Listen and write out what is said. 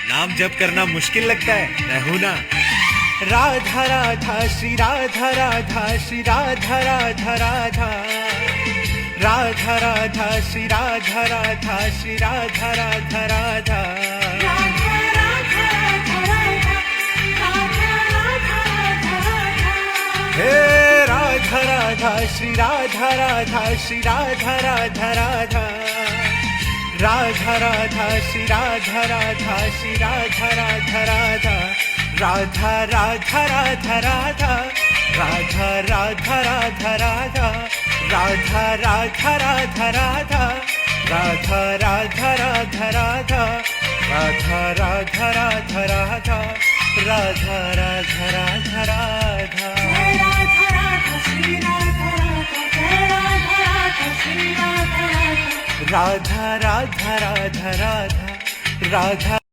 नाम जप करना मुश्किल लगता है, मैं हूं ना। राधा राधा श्री राधा राधा श्री राधा राधा राधा, राधा राधा श्री राधा राधा श्री राधा राधा राधा, हे राधा राधा श्री राधा राधा श्री राधा राधा राधा, राधा राधा श्री राधा राधा श्री राधा राधा राधा, राधा राधा राधा राधा, राधा राधा राधा राधा, राधा राधा राधा राधा, राधा राधा राधा राधा, राधा राधा राधा राधा, राधा राधा राधा राधा। राधा राधा राधा राधा, राधा